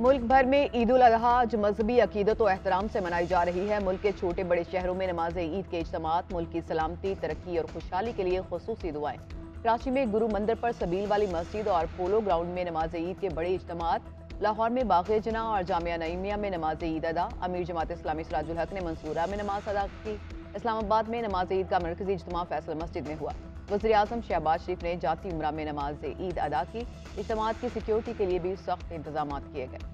मुल्क भर में ईद उल अजहा आज मजहबी अकीदत और एहतराम से मनाई जा रही है। मुल्क के छोटे बड़े शहरों में नमाज ईद के इज्तिमात मुल्क की सलामती, तरक्की और खुशहाली के लिए खुसूसी दुआएं। कराची में गुरु मंदिर पर सबील वाली मस्जिद और पोलो ग्राउंड में नमाज ईद के बड़े इज्तिमात। लाहौर में बाग़ जना और जामिया नईमिया में नमाज ईद अदा। अमीर जमात इस्लामी सिराजुल हक ने मंसूरा में नमाज अदा की। इस्लामाबाद में नमाज ईद का मरकजी इज्तिमा फैसल मस्जिद में हुआ। वज़ीर आज़म शहबाज शरीफ ने जाती उम्रा में नमाज ईद अदा की। इज्तिमात की सिक्योरिटी के लिए भी सख्त इंतजाम किए गए।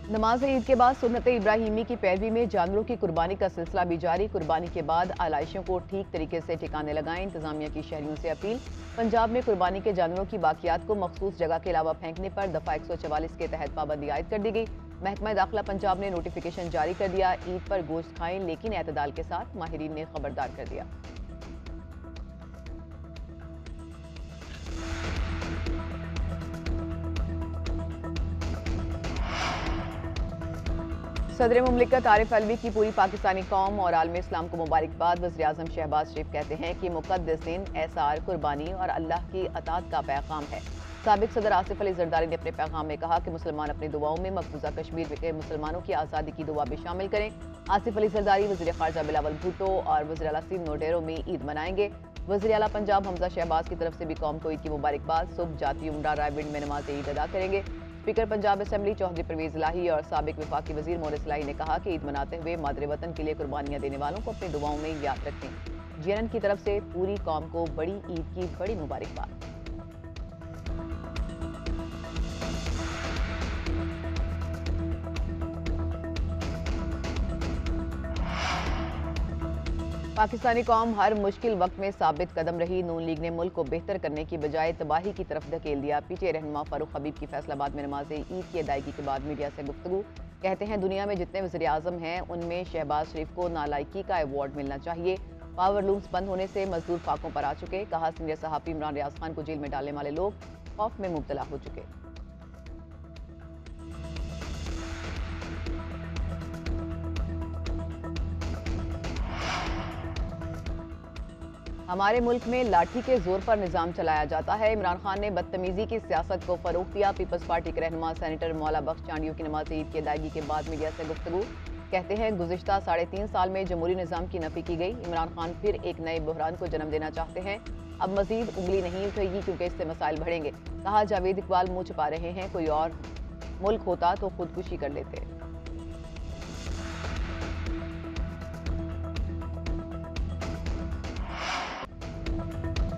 नमाज ईद के बाद सुन्नत इब्राहिमी की पैरवी में जानवरों की कुर्बानी का सिलसिला भी जारी। कुर्बानी के बाद आलाइशों को ठीक तरीके से ठिकाने लगाएं। इंतजामिया की शहरियों से अपील। पंजाब में कुर्बानी के जानवरों की बाकियात को मखसूस जगह के अलावा फेंकने पर दफा 144 के तहत पाबंदी आयद कर दी गई। महकमा दाखिला पंजाब ने नोटिफिकेशन जारी कर दिया। ईद पर गोश्त खाएं लेकिन एतदाल के साथ, माहिरीन ने खबरदार कर दिया। सदर मुमलिकत आरिफ अलवी की पूरी पाकिस्तानी कौम और आलम इस्लाम को मुबारकबाद। वज़ीर आज़म शहबाज शरीफ कहते हैं कि मुक़द्दस दिन एसार, कुर्बानी और अल्लाह की अताअत का पैगाम है। साबिक सदर आसिफ अली जरदारी ने अपने पैगाम में कहा कि मुसलमान अपनी दुआओं में मकबूजा कश्मीर के मुसलमानों की आज़ादी की दुआ भी शामिल करें। आसिफ अली जरदारी वज़ीर ख़ारजा बिलावल भुट्टो और वज़ीर आला सिंध नोडेरो में ईद मनाएंगे। वज़ीर आला पंजाब हमजा शहबाज की तरफ से भी कौम को ईद की मुबारकबाद। सुबह जाती उमरा रायविंड में नमाज ईद अदा करेंगे। स्पीकर पंजाब असम्बली चौधरी परवेज इलाही और साबिक वफाकी वजीर मोरिस इलाही ने कहा कि ईद मनाते हुए मादरे वतन के लिए कुर्बानियां देने वालों को अपनी दुआओं में याद रखें। जीएनएन की तरफ से पूरी कौम को बड़ी ईद की बड़ी मुबारकबाद। पाकिस्तानी कौम हर मुश्किल वक्त में साबित कदम रही। नून लीग ने मुल्क को बेहतर करने की बजाय तबाही की तरफ धकेल दिया। पीटीआई रहनुमा फारूक हबीब की फैसलाबाद में नमाज ईद की अदायगी के बाद मीडिया से गुफ्तगू। कहते हैं दुनिया में जितने वज़ीर आज़म हैं उनमें शहबाज शरीफ को नालायकी का अवार्ड मिलना चाहिए। पावर लूम्स बंद होने से मजदूर फाकों पर आ चुके। कहा सीनियर सहाफ़ी इमरान रियाज खान को जेल में डालने वाले लोग खौफ में मुब्तला हो चुके। हमारे मुल्क में लाठी के जोर पर निजाम चलाया जाता है। इमरान खान ने बदतमीजी की सियासत को फरोग दिया। पीपल्स पार्टी के रहनुमा सेनेटर मौला बख्श चांडियों की नमाज ईद की अदायगी के बाद मीडिया से गुफ्तगू। कहते हैं गुज़िश्ता 3.5 साल में जमहूरी निज़ाम की नफी की गई। इमरान खान फिर एक नए बहरान को जन्म देना चाहते हैं। अब मजीद उंगली नहीं उठेगी क्योंकि इससे मसाइल बढ़ेंगे। कहा जावेद इकबाल मुंह छुपा रहे हैं, कोई और मुल्क होता तो खुदकुशी कर लेते।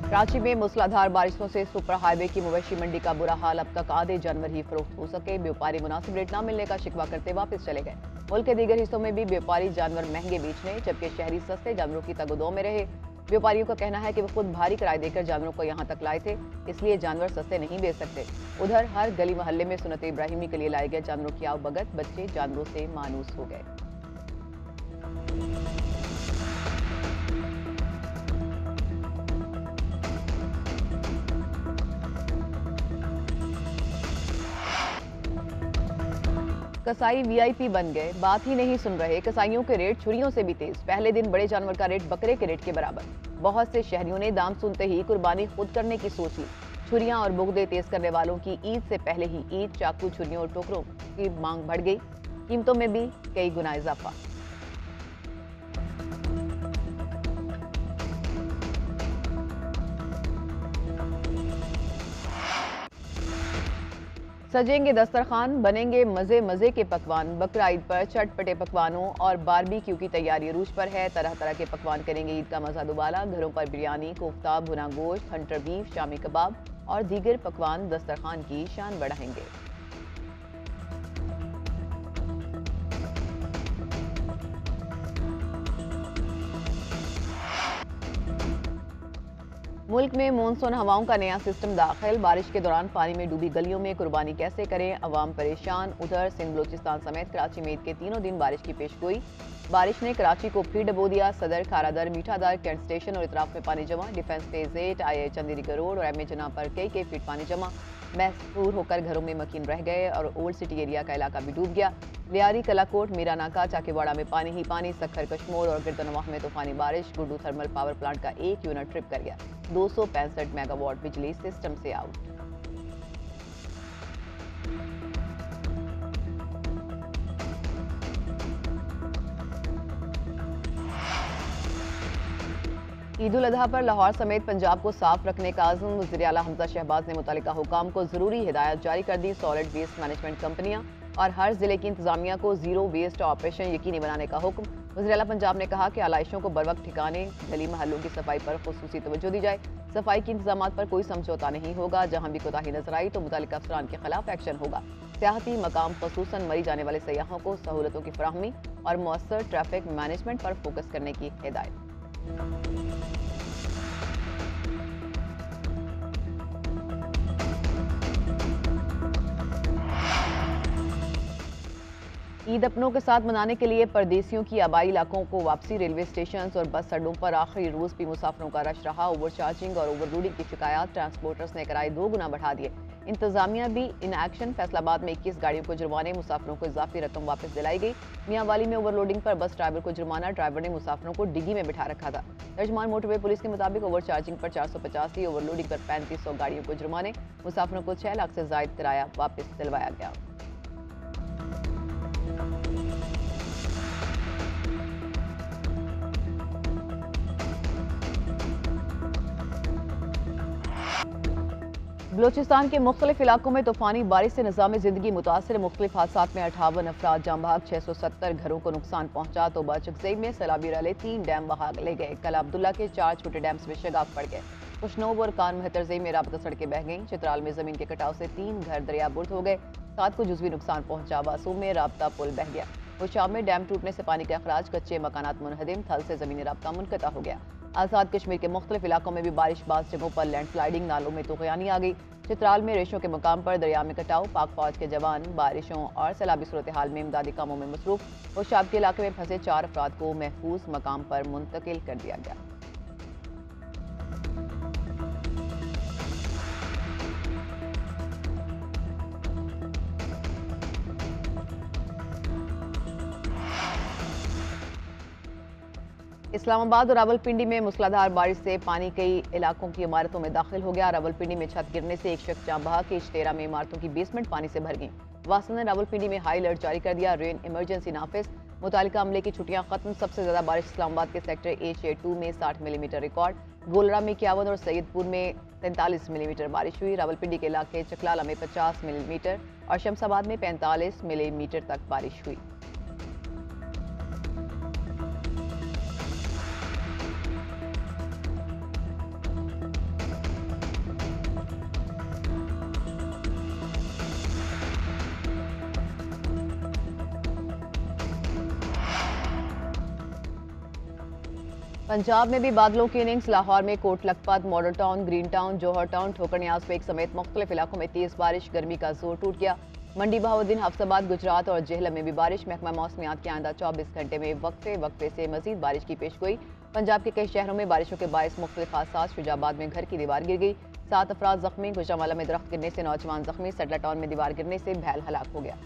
कराची में मूसलाधार बारिशों से सुपर हाईवे की मवेशी मंडी का बुरा हाल। अब तक आधे जानवर ही फरोख्त हो सके। व्यापारी मुनासिब रेट न मिलने का शिकवा करते वापस चले गए। मुल्क के दीगर हिस्सों में भी व्यापारी जानवर महंगे बेच रहे, जबकि शहरी सस्ते जानवरों की तगदो में रहे। व्यापारियों का कहना है कि वो खुद भारी किराए देकर जानवरों को यहाँ तक लाए थे, इसलिए जानवर सस्ते नहीं बेच सकते। उधर हर गली मोहल्ले में सुन्नत इब्राहिमी के लिए लाए गए जानवरों की आवभगत। बच्चे जानवरों से मानूस हो गए। कसाई वीआईपी बन गए, बात ही नहीं सुन रहे। कसाईयों के रेट छुरियों से भी तेज। पहले दिन बड़े जानवर का रेट बकरे के रेट के बराबर। बहुत से शहरियों ने दाम सुनते ही कुर्बानी खुद करने की सोच ली। छुरियां और बुगदे तेज करने वालों की ईद से पहले ही ईद, चाकू, छुरियों और टोकरों की मांग बढ़ गई। कीमतों में भी कई गुना इजाफा। सजेंगे दस्तरखान, बनेंगे मजे मजे के पकवान। बकरा ईद पर चटपटे पकवानों और बारबेक्यू की तैयारी अरूज पर है। तरह तरह के पकवान करेंगे ईद का मजा दुबाला। घरों पर बिरयानी, कोफ्ता, भुना गोश्त, हंटर बीफ, शामी कबाब और दीगर पकवान दस्तरखान की शान बढ़ाएंगे। मुल्क में मानसून हवाओं का नया सिस्टम दाखिल। बारिश के दौरान पानी में डूबी गलियों में कुर्बानी कैसे करें, अवाम परेशान। उधर सिंध बलोचिस्तान समेत कराची में ईद के तीनों दिन बारिश की पेशगोई। बारिश ने कराची को फिर डबो दिया। सदर, खारादर, मीठादर, कैंट स्टेशन और इतराफ में पानी जमा। डिफेंस फेज 8, आई चंदेरी रोड और एम ए जना पर कई फीट पानी जमा। महसूर होकर घरों में मकीन रह गए और ओल्ड सिटी एरिया का इलाका भी डूब गया। लियारी, कलाकोट, मीरानाका, चाकीवाड़ा में पानी ही पानी, सखर, कश्मोर और गिरदनवाह में तूफानी बारिश। गुड्डू थर्मल पावर प्लांट का एक यूनिट ट्रिप कर गया। 265 मेगावाट बिजली सिस्टम से आउट। ईद उल अजहा पर लाहौर समेत पंजाब को साफ रखने का आज़म। वज़ीर आला हमजा शहबाज ने मुतल्लिका हुकाम को ज़रूरी हिदायत जारी कर दी। सॉलिड वेस्ट मैनेजमेंट कंपनियां और हर जिले की इंतजामिया को जीरो वेस्ट ऑपरेशन यकीनी बनाने का हुक्म। वज़ीर आला पंजाब ने कहा कि आलाइशों को बरवक्त ठिकाने, गली महलों की सफाई पर खुसूसी तवज्जो दी जाए। सफाई के इंतजामात पर कोई समझौता नहीं होगा। जहां भी कोताही नजर आई तो मुतल्लिका अफसरान के खिलाफ एक्शन होगा। सियाहती मकाम खसूसन मरी जाने वाले सयाहों को सहूलतों की फराहमी और मौसर ट्रैफिक मैनेजमेंट पर फोकस करने की हिदायत। ईद अपनों के साथ मनाने के लिए परदेसियों की आबाई इलाकों को वापसी। रेलवे स्टेशन और बस अड्डों पर आखिरी रोज भी मुसाफिरों का रश रहा। ओवर चार्जिंग और ओवरलोडिंग की शिकायत, ट्रांसपोर्टर्स ने किराए 2 गुना बढ़ा दिए। इंतजामिया भी इन एक्शन। फैसलाबाद में 21 गाड़ियों को जुर्माने, मुसाफिरों को इजाफी रकम वापस दिलाई गई। मियांवाली में ओवरलोडिंग पर बस ड्राइवर को जुर्माना, ड्राइवर ने मुसाफिरों को डिग्गी में बिठा रखा था। तर्जमान मोटरवे पुलिस के मुताबिक ओवर चार्जिंग पर 485, ओवरलोडिंग पर 3500 गाड़ियों को जुर्माने, मुसाफिरों को 6 लाख से जायद किराया वापस दिलवाया गया। बलोचिस्तान के मुख्तलिफ इलाकों में तूफानी बारिश से निज़ाम ज़िंदगी मुतासर। मुख्तलिफ हादसात में 58 अफराद जाँ बहक, 670 घरों को नुकसान पहुंचा। तोबा चकजई में सैलाबी रले 3 डैम बहा ले गए। कला अब्दुल्ला के 4 छोटे डैम्स में शगाफ पड़ गए। खुशनोब और कान महतरजई में राबता सड़कें बह गईं। चित्राल में जमीन के कटाव से 3 घर दरिया बुर्द हो गए। 7 को जुज़वी नुकसान पहुंचा। वासूम में राबता पुल बह गया। खुशाब में डैम टूटने से पानी का अखराज, कच्चे मकानात मुनहदिम, थल से जमीनी राबता मुनक़ता हो गया। आज़ाद कश्मीर के मुख्तलिफ इलाकों में भी बारिश, बाज़ जगहों पर लैंडस्लाइडिंग, नालों में तुग़यानी आ गई। चित्राल में रेशों के मकाम पर दरिया में कटाव, पाक फौज के जवान बारिशों और सैलाबी सूरत हाल में इमदादी कामों में मसरूफ। खुशाब के इलाके में फंसे 4 अफराद को महफूज मकाम पर मुंतकिल कर दिया गया। इस्लामाबाद और रावलपिंडी में मूसलाधार बारिश से पानी कई इलाकों की इमारतों में दाखिल हो गया। रावलपिंडी में छत गिरने से एक शख्स जाँ बहा। इश्तेरा में इमारतों की बेसमेंट पानी से भर गई। वासन ने रावलपिंडी में हाई अलर्ट जारी कर दिया। रेन इमरजेंसी नाफिज। मुतालिका अमले की छुट्टियां खत्म। सबसे ज्यादा बारिश इस्लामाबाद के सेक्टर HA2 में 60 मिलीमीटर रिकॉर्ड। गोलरा में 51 और सैयदपुर में 43 मिलीमीटर बारिश हुई। रावलपिंडी के इलाके चकलाला में 50 मिलीमीटर और शमसाबाद में 45 मिलीमीटर तक बारिश हुई। पंजाब में भी बादलों की इनिंग्स। लाहौर में Kot Lakhpat, Model Town, Green Town, Johar Town, Thokar Niaz pack समेत मुख्तलिफ इलाकों में तेज बारिश। गर्मी का जोर टूट गया। मंडी, बहाउद्दीन, हफ्साबाद, गुजरात और जेहलम में भी बारिश। महकमा मौसमियात के आइंदा 24 घंटे में वक्फे से मजीद बारिश की पेशगोई। पंजाब के कई शहरों में बारिशों के बायस मुख्तलिफ हादसात। शुजाबाद में घर की दीवार गिर गई, 7 अफराद जख्मी। गुजरावाला में दरख्त गिरने से नौजवान जख्मी। सडला टाउन में दीवार गिरने से भैल हलाक हो गया।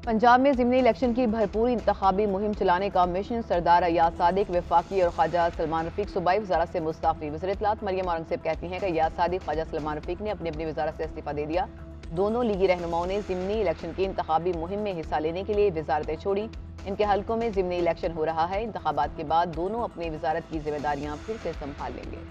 पंजाब में ज़िमनी इलेक्शन की भरपूर इंतखाबी मुहिम चलाने का मिशन। सरदार अयाज सादिक वफाकी और ख्वाजा सलमान रफीक सूबाई वज़ारत से मुस्ताफ़ी। वज़ीर इत्तलात मरियम औरंगज़ेब कहती हैं कि अयाज सादिक, ख्वाजा सलमान रफीक ने अपनी अपनी वज़ारत से इस्तीफ़ा दे दिया। दोनों लीगी रहनुमाओं ने ज़िमनी इलेक्शन की इंतखाबी मुहिम में हिस्सा लेने के लिए वज़ारतें छोड़ी। इनके हलकों में ज़िमनी इलेक्शन हो रहा है। इंतखाबात के बाद दोनों अपनी वज़ारत की जिम्मेदारियाँ फिर से संभाल लेंगे।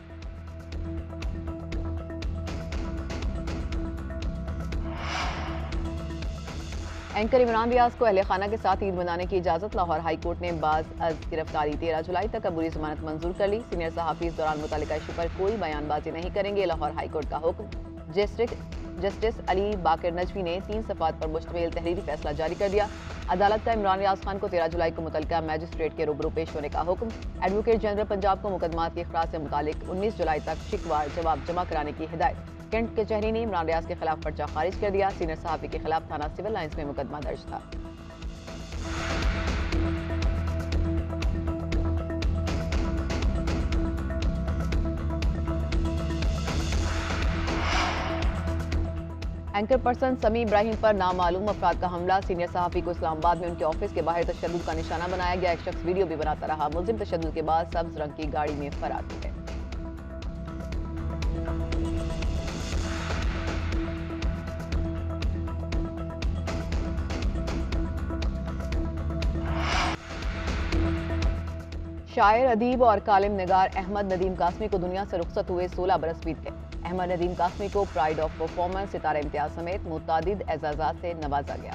एंकर इमरान रियाज को अहले खाना के साथ ईद मनाने की इजाज़त। लाहौर हाई कोर्ट ने बाज अज गिरफ्तारी 13 जुलाई तक अबूरी जमानत मंजूर कर ली। सीनियर सहाफ़ी इस दौरान मुतल्लिका इशू पर कोई बयानबाजी नहीं करेंगे। लाहौर हाई कोर्ट का हुक्म। जस्टिस अली बाकर नजवी ने 3 सफ़ात पर मुश्तमिल तहरीरी फैसला जारी कर दिया। अदालत का इमरान रियाज खान को 13 जुलाई को मुतल्लिका मैजिस्ट्रेट के रूबरू पेश होने का हुक्म। एडवोकेट जनरल पंजाब को मुकदमात के इखराज से मुतालिक 19 जुलाई तक शिकवार जवाब जमा कराने की हिदायत। कैंट कचहरी ने इमरान रियाज के खिलाफ पर्चा खारिज कर दिया। सीनियर सहाफ़ी के खिलाफ थाना सिविल लाइंस में मुकदमा दर्ज था। एंकर पर्सन समी इब्राहिम पर नामालूम अफराद का हमला। सीनियर सहाफ़ी को इस्लामाबाद में उनके ऑफिस के बाहर तशद्दुद का निशाना बनाया गया। एक शख्स वीडियो भी बनाता रहा। मुलजिम तशद्दुद के बाद सब्ज रंग की गाड़ी में फरार हो गए। शायर, अदीब और कालिम निगार अहमद नदीम कासमी को दुनिया से रुखसत हुए 16 बरस बीत गए। अहमद नदीम कासमी को प्राइड ऑफ परफॉर्मेंस, सितारा इम्तियाज समेत मुतअद्दिद एजाज़ात से नवाजा गया।